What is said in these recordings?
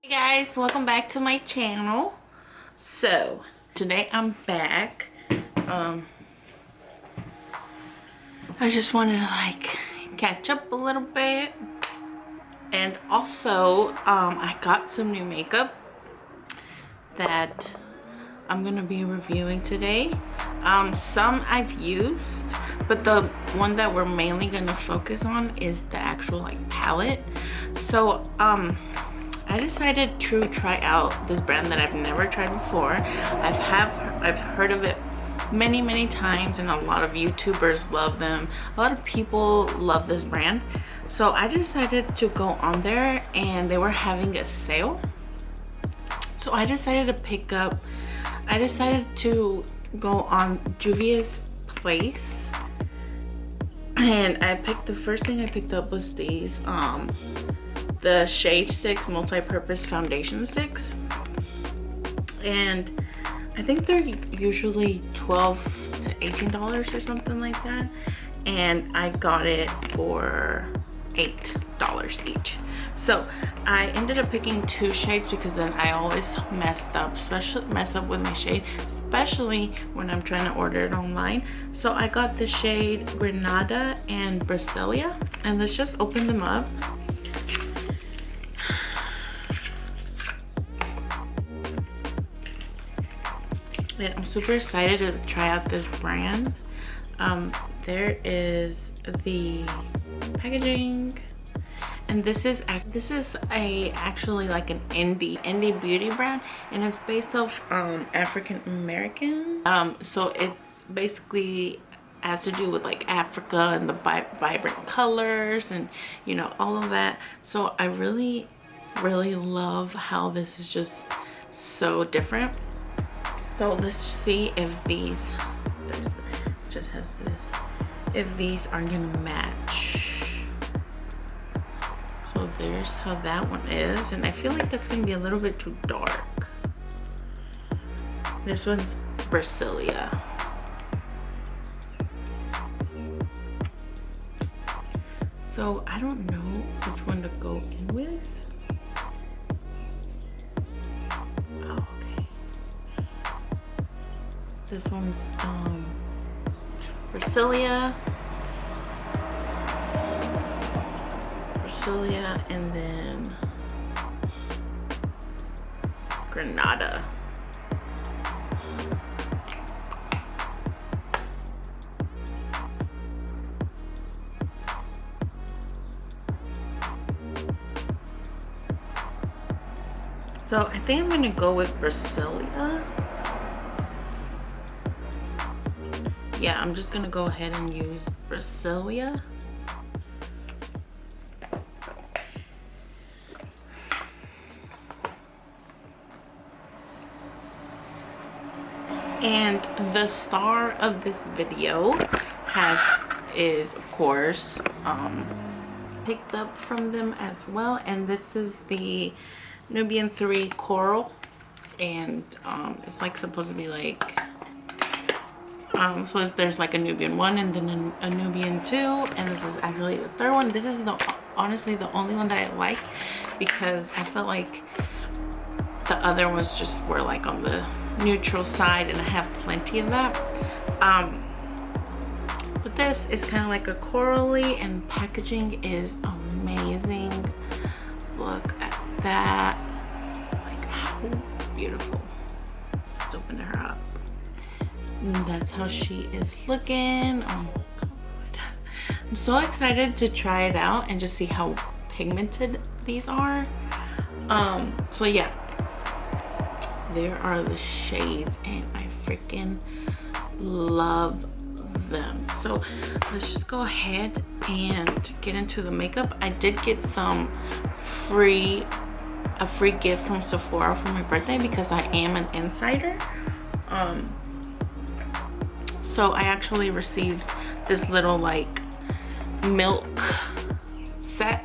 Hey guys, welcome back to my channel. So today I'm back. I just wanted to catch up a little bit, and also I got some new makeup that I'm gonna be reviewing today. Some I've used, but the one that we're mainly gonna focus on is the actual palette. So I decided to try out this brand that I've never tried before. I've heard of it many times, and a lot of YouTubers love them. A lot of people love this brand. So I decided to go on there, and they were having a sale. So I decided to go on JUVIAS Place, and the first thing I picked up was these the Shade Sticks multi-purpose foundation sticks, and I think they're usually $12 to $18 or something like that, and I got it for $8 each. So I ended up picking two shades because then I always mess up with my shade, especially when I'm trying to order it online. So I got the shade Granada and Brasilia, and let's just open them up. And I'm super excited to try out this brand. There is the packaging, and this is actually like an indie beauty brand, and it's based off African American. So it's basically has to do with like Africa and the vibrant colors and all of that. So I really love how this is just so different. So let's see if these if these are gonna match. So there's how that one is, and I feel like that's gonna be a little bit too dark. This one's Brasilia. So I don't know which one to go in with. Oh, okay. This one's Brasilia, and then Granada. So I think I'm gonna go with Brasilia. Yeah, I'm just gonna go ahead and use Brasilia. And the star of this video is of course picked up from them as well, and this is the Nubian 3 Coral, and it's like supposed to be like so there's like a Nubian 1 and then a Nubian 2, and this is actually the third one. This is honestly the only one that I like, because I felt like the other ones just were like on the neutral side, and I have plenty of that. But this is kind of like a corally, and packaging is amazing. Look at that, like how beautiful. Let's open her up. And that's how she is looking. Oh god, I'm so excited to try it out and just see how pigmented these are. So yeah, there are the shades, and I freaking love them. So let's just go ahead and get into the makeup. I did get a free gift from Sephora for my birthday because I am an insider. So I actually received this little like milk set.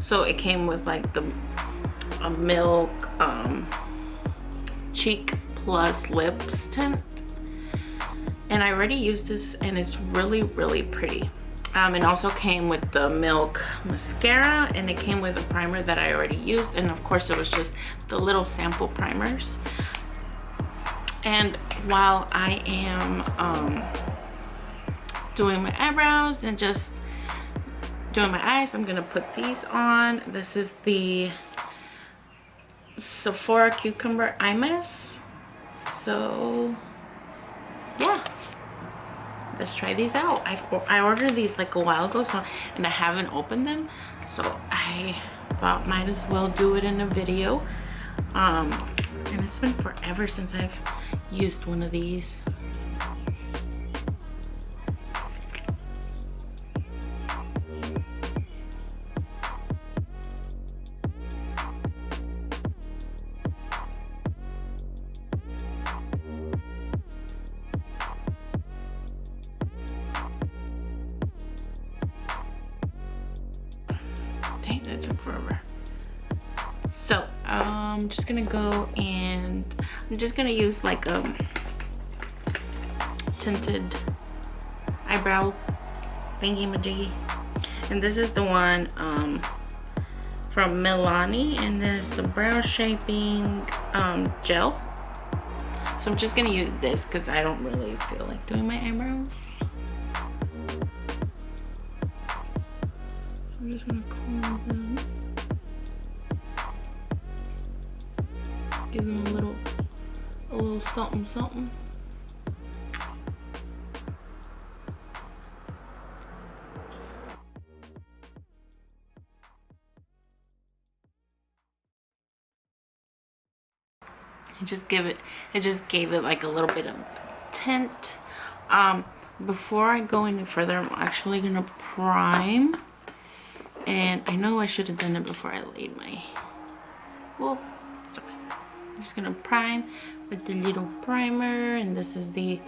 So it came with like a milk cheek plus lips tint, and I already used this, and it's really pretty. It also came with the Milk mascara, and it came with a primer that I already used, and of course it was just the little sample primers. And while I am doing my eyebrows and just doing my eyes, I'm gonna put these on. This is the Sephora Cucumber Eye Mask. So yeah, let's try these out. I ordered these like a while ago, so, and I haven't opened them, so I thought might as well do it in a video. And it's been forever since I've used one of these. Dang, that took forever. So I'm just gonna go and I'm just gonna use like a tinted eyebrow thingy majiggy, and this is the one from Milani, and this is the brow shaping gel. So I'm just gonna use this because I don't really feel like doing my eyebrows. I'm just gonna comb them, give them a little something something. It just gave it like a little bit of tint. Before I go any further, I'm actually gonna prime. And I know I should have done it before I laid my, well, it's okay. I'm just gonna prime with the little primer, and this is the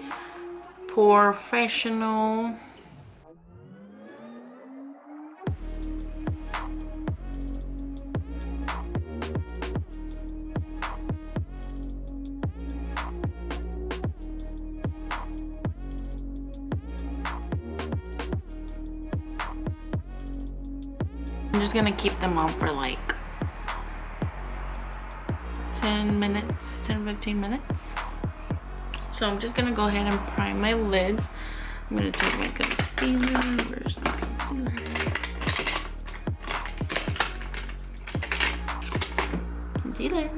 Professional. I'm just gonna keep them on for like 10 minutes, 10-15 minutes. So I'm just gonna go ahead and prime my lids. I'm gonna take my concealer. Where's my concealer? Concealer.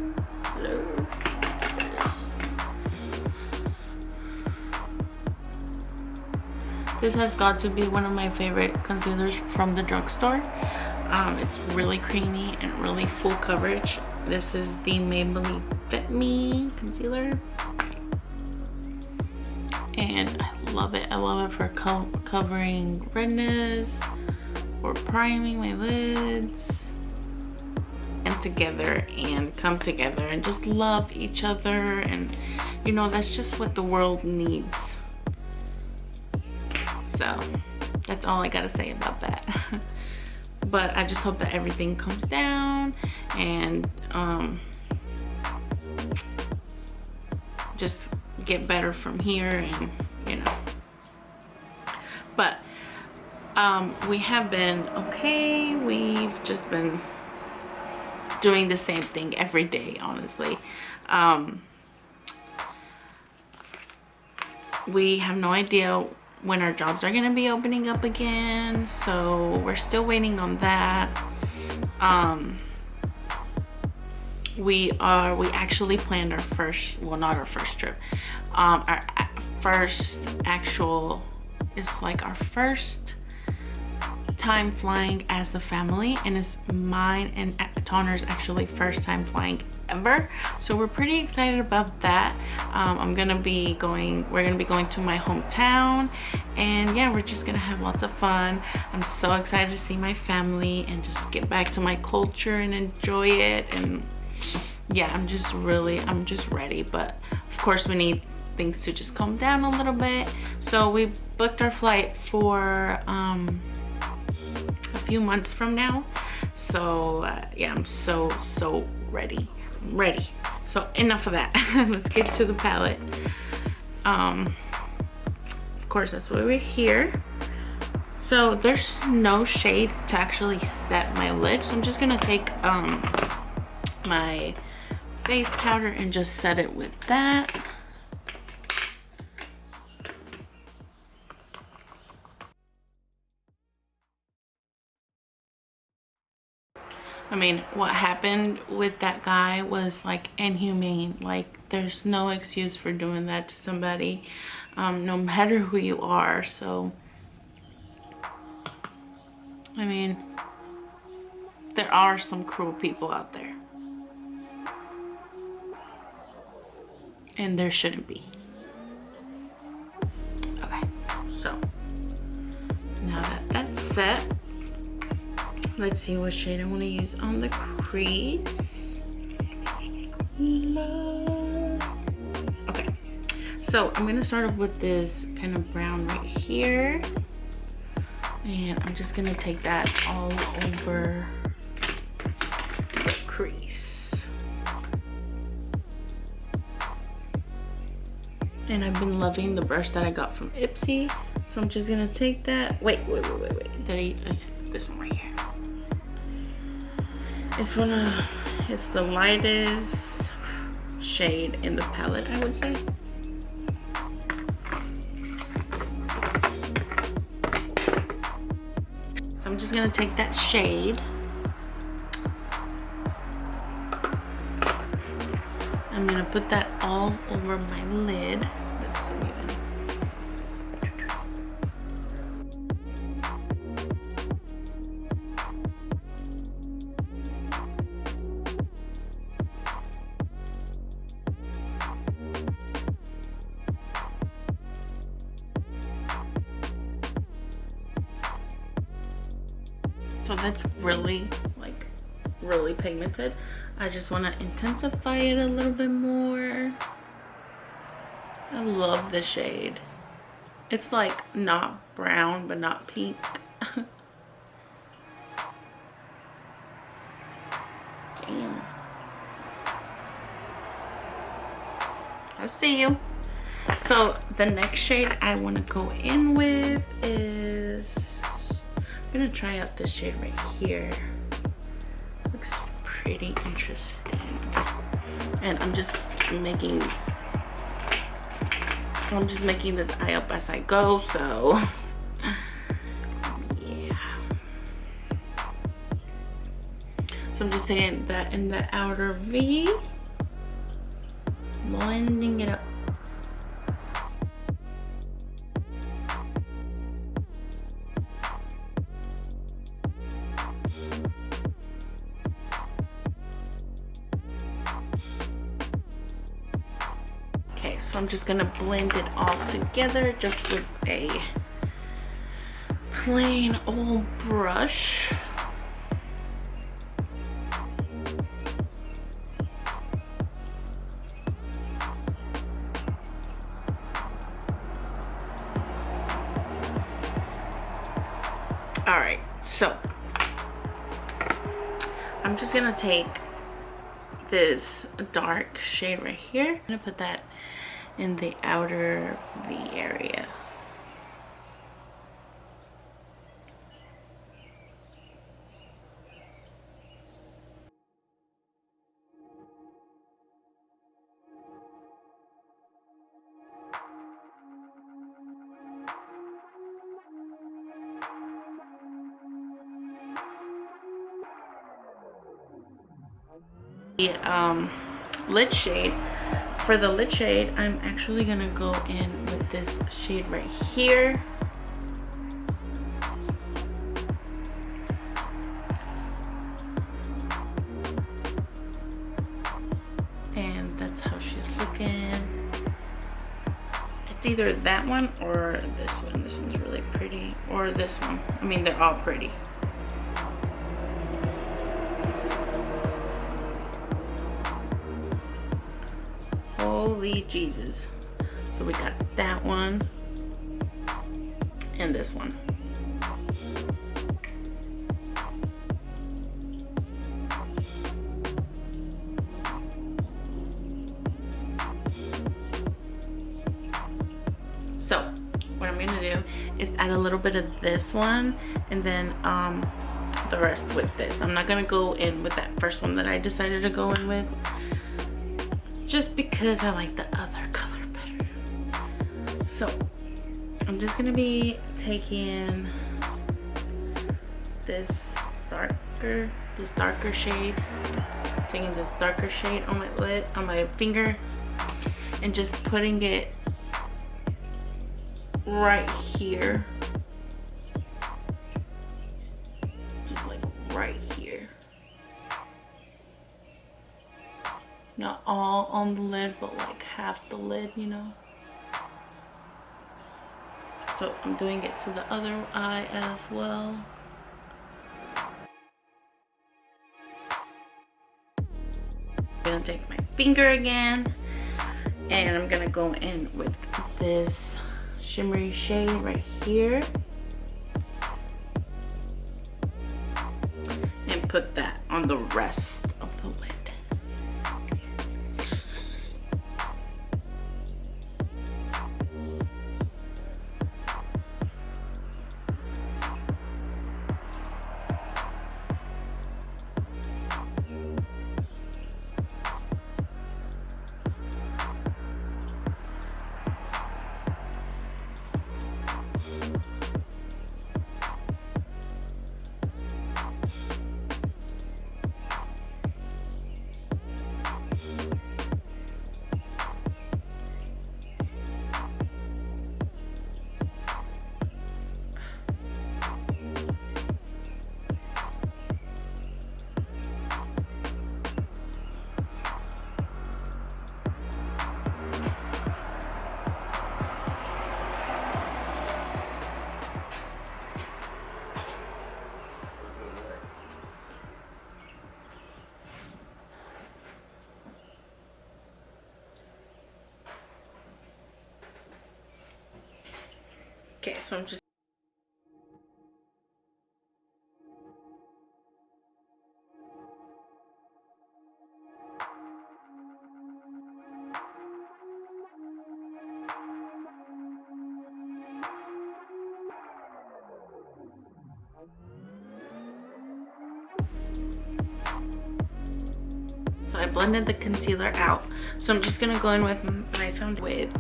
Hello. This has got to be one of my favorite concealers from the drugstore. It's really creamy and really full coverage. This is the Maybelline Fit Me concealer, and I love it. I love it for covering redness or priming my lids, and together and come together and just love each other. And you know, that's just what the world needs. So that's all I gotta say about that. But I just hope that everything comes down and just get better from here, and you know. But we have been okay. We've just been doing the same thing every day, honestly. We have no idea when our jobs are gonna be opening up again, so we're still waiting on that. We actually planned our first, well, not our first trip, our first actual, it's like our first time flying as a family, and it's mine and Tanner's actually first time flying ever, so we're pretty excited about that. we're gonna be going to my hometown, and yeah, we're just gonna have lots of fun. I'm so excited to see my family and just get back to my culture and enjoy it. And yeah, I'm just ready, but of course we need things to just calm down a little bit. So we booked our flight for a few months from now. So yeah, I'm so ready. I'm ready. So enough of that. Let's get to the palette. Of course, that's why we're here. So there's no shade to actually set my lid, so I'm just gonna take my face powder and just set it with that. I mean, what happened with that guy was like inhumane. Like, there's no excuse for doing that to somebody, no matter who you are. So, I mean, there are some cruel people out there. And there shouldn't be. Okay, so now that that's set, let's see what shade I want to use on the crease. Okay, so I'm gonna start off with this kind of brown right here, and I'm just gonna take that all over the crease. And I've been loving the brush that I got from Ipsy, so I'm just gonna take that. Wait. This one right here. It's the lightest shade in the palette, I would say. So I'm just gonna take that shade. I'm gonna put that all over my lid. That's so even. So that's really, like, really pigmented. I just want to intensify it a little bit more. I love the shade. It's like not brown but not pink. Damn. I see you. So the next shade I want to go in with is, I'm gonna try out this shade right here. Looks pretty interesting. And I'm just making this eye up as I go, so yeah. So I'm just taking that in the outer V, blending it up. Okay, so I'm just gonna blend it all together just with a plain old brush. All right, so I'm just gonna take this dark shade right here. I'm gonna put that in the outer V area. The lid shade. For the lid shade, I'm actually gonna go in with this shade right here. And that's how she's looking. It's either that one or this one. This one's really pretty. Or this one. I mean, they're all pretty. Holy Jesus. So we got that one and this one. So what I'm gonna do is add a little bit of this one and then the rest with this. I'm not gonna go in with that first one that I decided to go in with, just because I like the other color better. So I'm just gonna be taking this darker shade, taking this darker shade on my lid, on my finger, and just putting it right here, just like right here. Not all on the lid, but like half the lid, you know. So I'm doing it to the other eye as well. I'm gonna take my finger again, and I'm gonna go in with this shimmery shade right here and put that on the rest of the lid. Okay, so I'm just I blended the concealer out, so I'm just gonna go in with my foundation with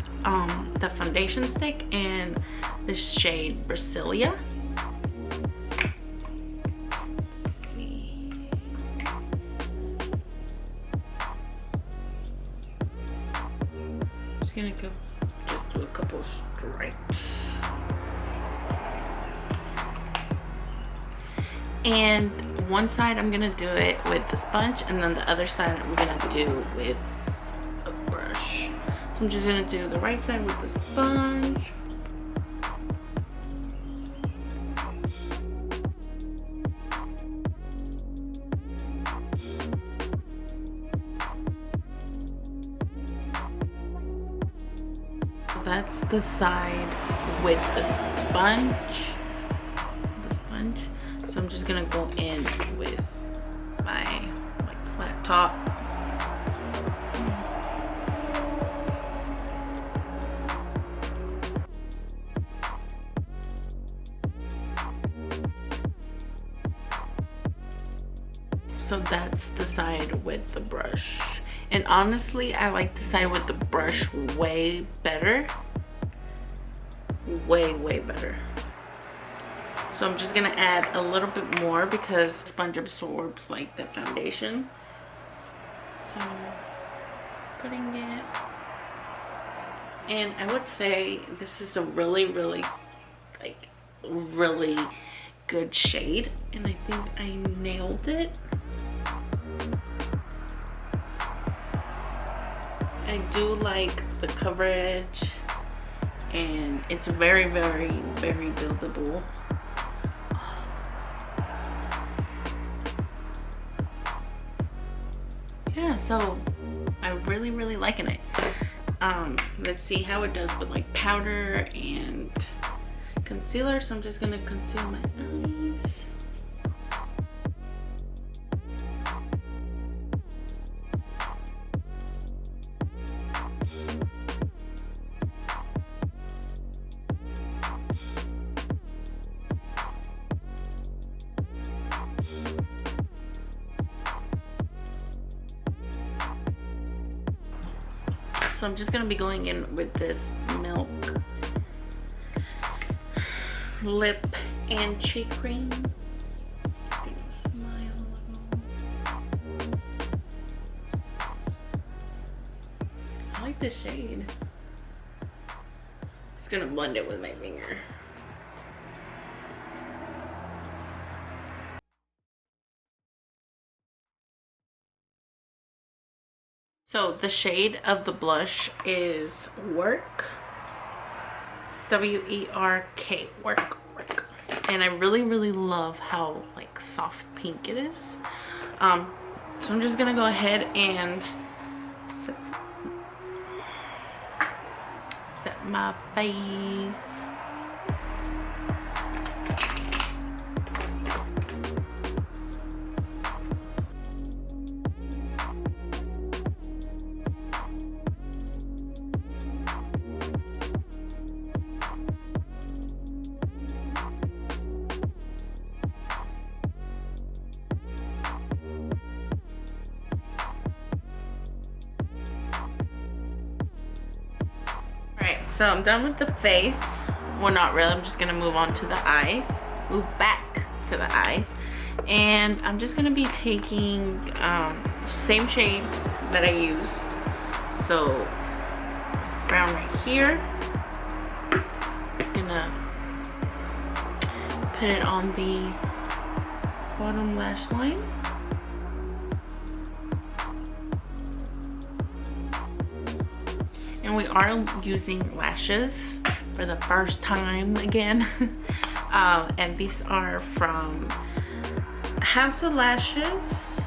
the foundation stick and the shade Brasilia. Let's see. Just gonna go just do a couple stripes. And one side I'm gonna do it with the sponge, and then the other side I'm gonna do with a brush. So I'm just gonna do the right side with the sponge. So that's the side with the sponge. So I'm just gonna go in with my like flat top. So that's the side with the brush. And honestly, I like the side with the brush way better. Way better. So I'm just gonna add a little bit more because sponge absorbs like the foundation. So putting it, and I would say this is a really good shade, and I think I nailed it. I do like the coverage, and it's very buildable. Yeah, so I'm really liking it. Let's see how it does with like powder and concealer. So I'm just gonna conceal my eyes. So I'm just gonna be going in with this Milk lip and cheek cream. I like this shade. Just gonna blend it with my finger. So the shade of the blush is Work. W-E-R-K, work. And I really love how like soft pink it is. So I'm just gonna go ahead and set my face. So I'm done with the face. Well, not really. I'm just gonna move on to the eyes. Move back to the eyes. And I'm just gonna be taking same shades that I used. So this brown right here. I'm gonna put it on the bottom lash line. And we are using lashes for the first time again. And these are from House of Lashes.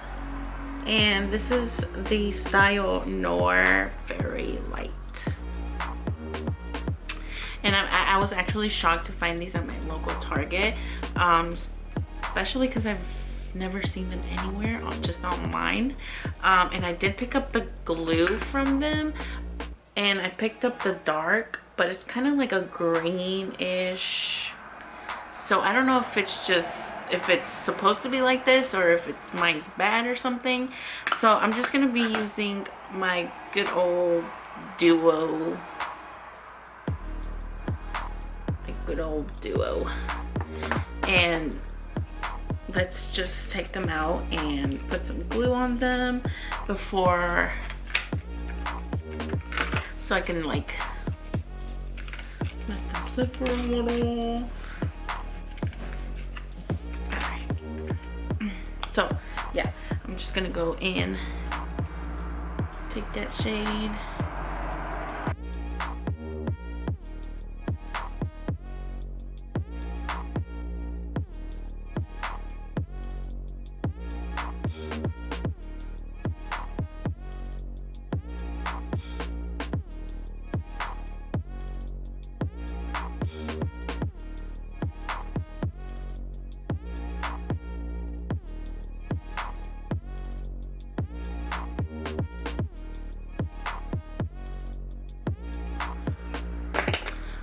And this is the style Noir Very Light. And I was actually shocked to find these at my local Target. Especially because I've never seen them anywhere, just online. And I did pick up the glue from them. And I picked up the dark, but it's kind of like a greenish. So I don't know if it's supposed to be like this or if it's mine's bad or something. So I'm just gonna be using my good old duo. And let's just take them out and put some glue on them before, so I can like let them zip for a little. Alright. So yeah, I'm just gonna go in, take that shade.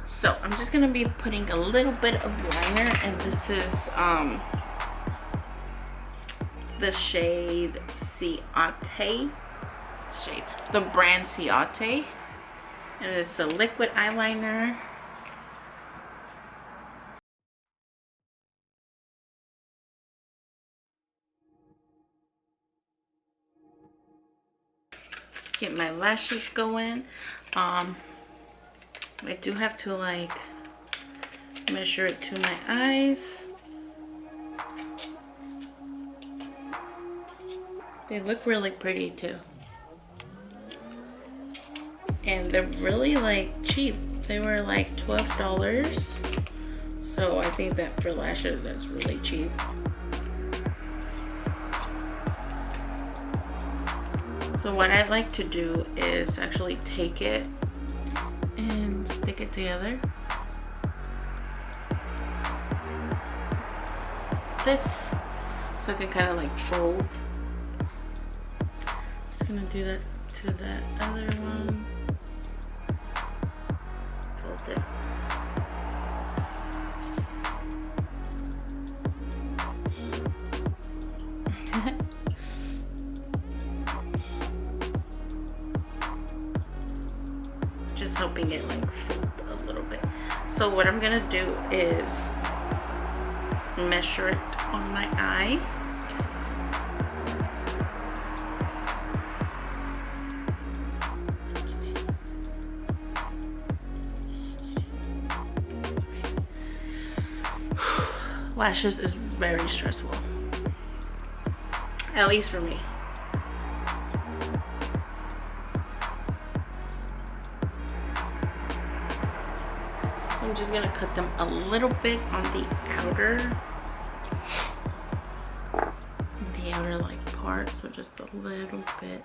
So I'm just gonna be putting a little bit of liner, and this is the shade Ciate, the brand Ciate, and it's a liquid eyeliner. Get my lashes going. I do have to like measure it to my eyes. They look really pretty too. And they're really like cheap. They were like $12. So I think that for lashes, that's really cheap. So what I like to do is actually take it and stick it together. This, so I can kind of like fold. Just gonna do that to that other one. Fold it. helping it like fold a little bit. So what I'm gonna do is measure it on my eye. Lashes is very stressful, at least for me. So I'm just gonna cut them a little bit on the outer like part, so just a little bit,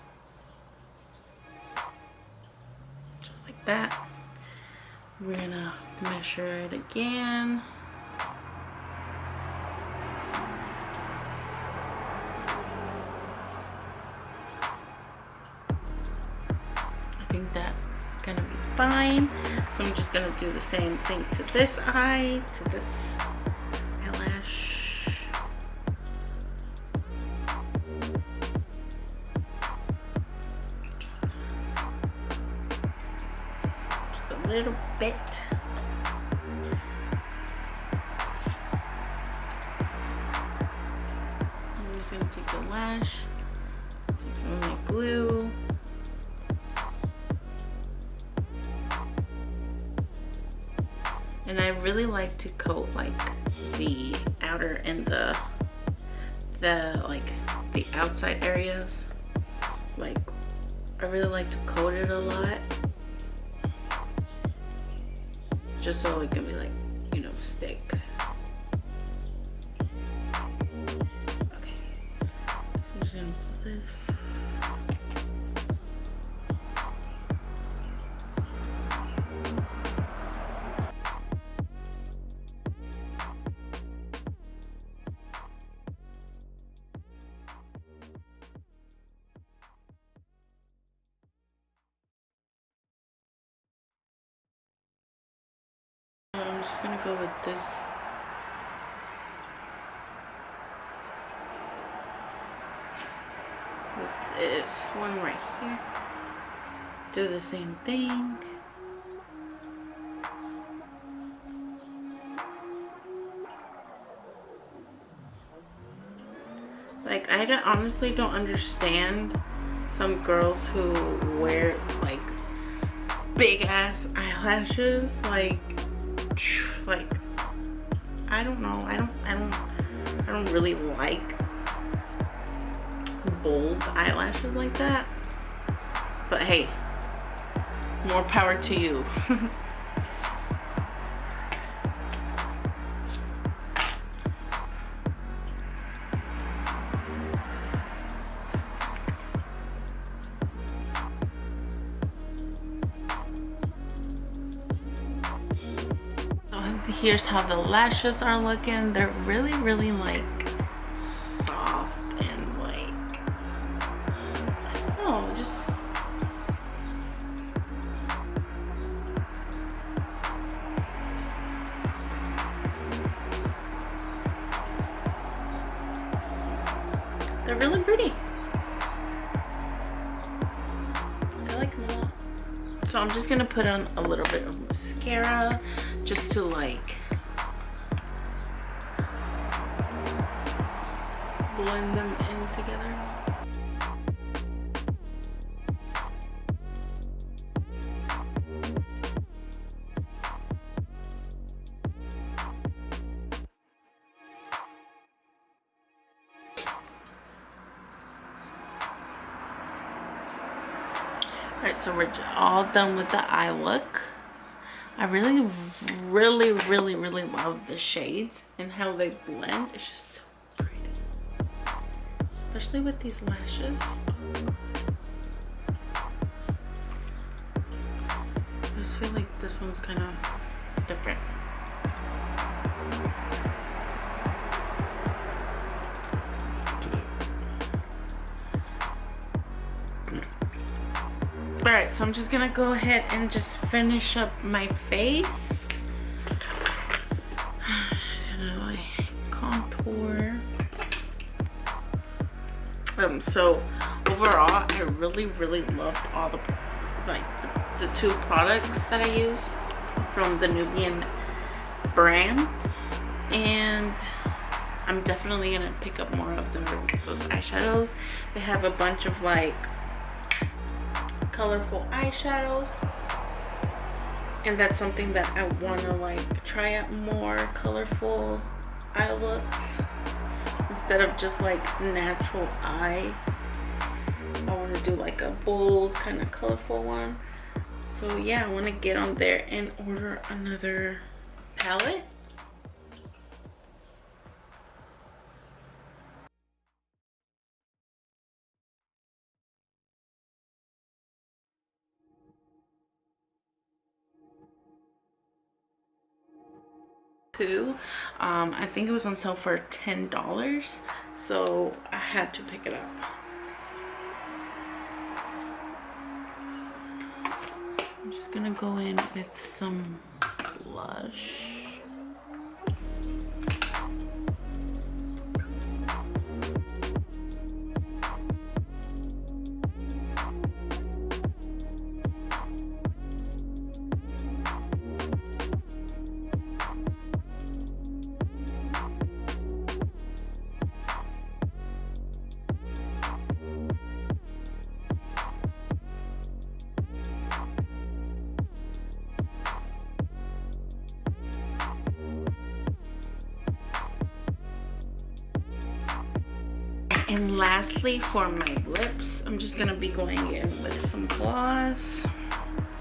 just like that. We're gonna measure it again. I think that's gonna be fine. So I'm just gonna do the same thing to this eye, to this eyelash. Just a little bit. I'm just gonna take the lash, take some of my glue. And I really like to coat like the outer and the like the outside areas. Like I really like to coat it a lot, just so it can be like, you know, stick. Okay, so I'm just gonna put this. I'm just gonna go with this. With this one right here. Do the same thing. Like, I honestly don't understand some girls who wear like big ass eyelashes. Like I don't know. I don't really like bold eyelashes like that. But hey, more power to you. Here's how the lashes are looking. They're really like soft and like, I don't know, just they're really pretty. I like them a lot. So I'm just gonna put on a little bit of mascara just to like blend them in together. Alright, so we're all done with the eye look. I really love the shades and how they blend. It's just so pretty. Especially with these lashes. I just feel like this one's kind of different. Alright, so I'm just gonna go ahead and just finish up my face. Like contour. So overall, I really loved all the like the two products that I use from the Nubian brand, and I'm definitely gonna pick up more of those eyeshadows. They have a bunch of like colorful eyeshadows, and that's something that I want to like try out, more colorful eye looks instead of just like natural eye. I want to do like a bold kind of colorful one. So yeah, I want to get on there and order another palette. I think it was on sale for $10, so I had to pick it up. I'm just gonna go in with some blush. And lastly, for my lips, I'm just gonna be going in with some gloss.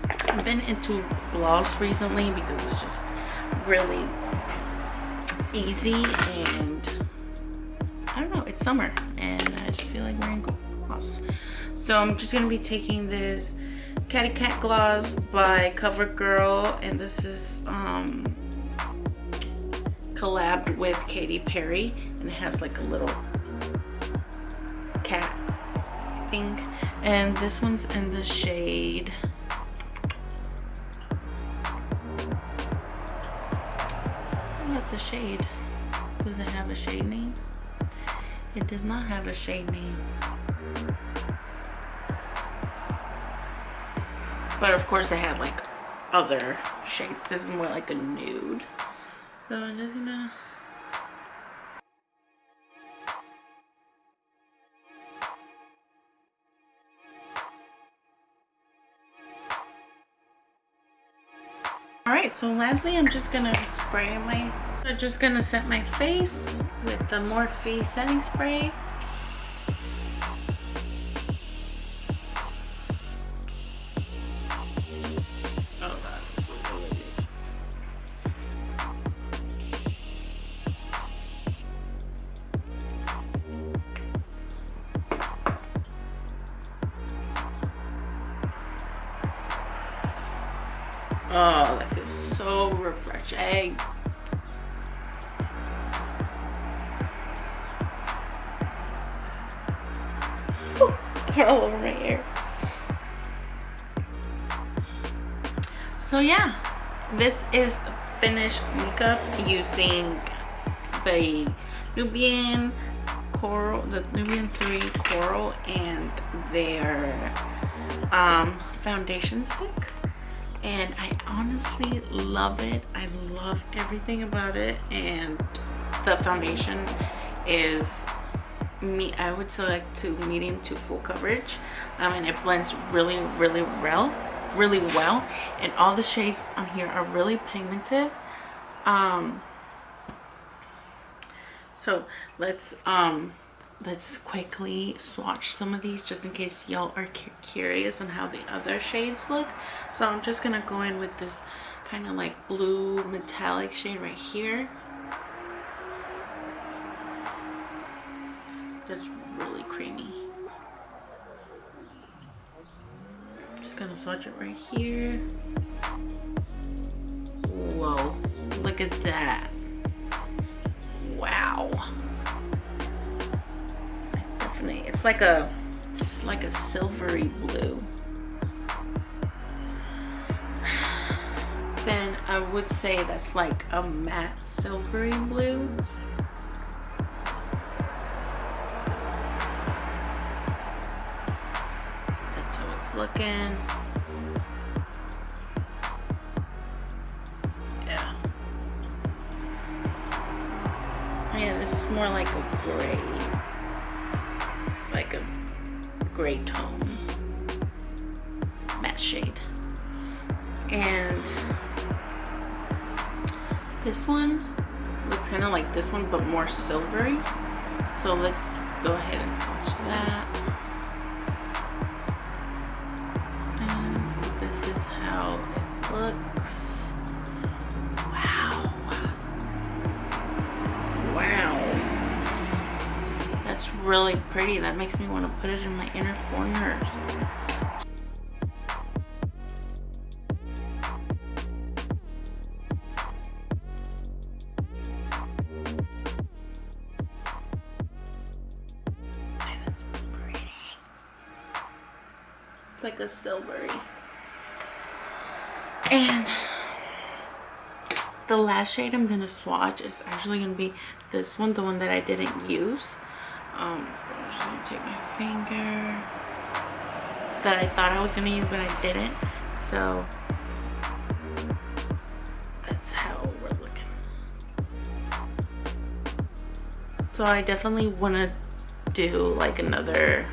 I've been into gloss recently because it's just really easy, and I don't know, it's summer and I just feel like wearing gloss. So I'm just gonna be taking this Catty Cat gloss by CoverGirl, and this is collabed with Katy Perry, and it has like a little cat thing, and this one's in the shade what the shade, does it have a shade name? It does not have a shade name, but of course they have like other shades. This is more like a nude, so I'm just gonna Alright, so lastly, I'm just gonna set my face with the Morphe setting spray. Oh god, this is really good. Oh, that feels so refreshing. Oh, got all over my hair. So yeah, this is finished makeup using the Nubian Coral, the Nubian 3 Coral, and their foundation stick. And I honestly love it. I love everything about it, and the foundation is I would select to medium to full coverage, and it blends really well, and all the shades on here are really pigmented. So let's quickly swatch some of these just in case y'all are curious on how the other shades look. So I'm just gonna go in with this kind of like blue metallic shade right here. That's really creamy. Just gonna swatch it right here. Whoa, look at that. Wow. It's like a silvery blue. Then I would say that's like a matte silvery blue. That's how it's looking. more like a gray tone matte shade. And this one looks kind of like this one, but more silvery. So let's go ahead and swatch that. And this is how it looks. Wow. Wow. That's really pretty. That makes me want to put it in my inner corners. Like a silvery. And the last shade I'm gonna swatch is actually gonna be this one, the one that I didn't use. I'm just gonna take my finger that I thought I was gonna use but I didn't. So that's how we're looking. So I definitely want to do like another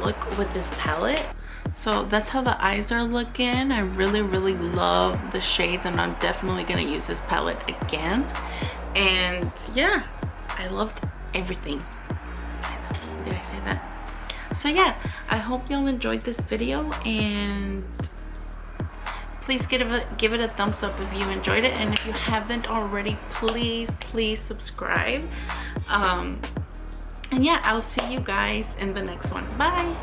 look with this palette. So that's how the eyes are looking. I really love the shades, and I'm definitely gonna use this palette again. And yeah, I loved everything. Did I say that? So yeah, I hope y'all enjoyed this video, and please give it a thumbs up if you enjoyed it, and if you haven't already, please subscribe. And yeah, I'll see you guys in the next one. Bye.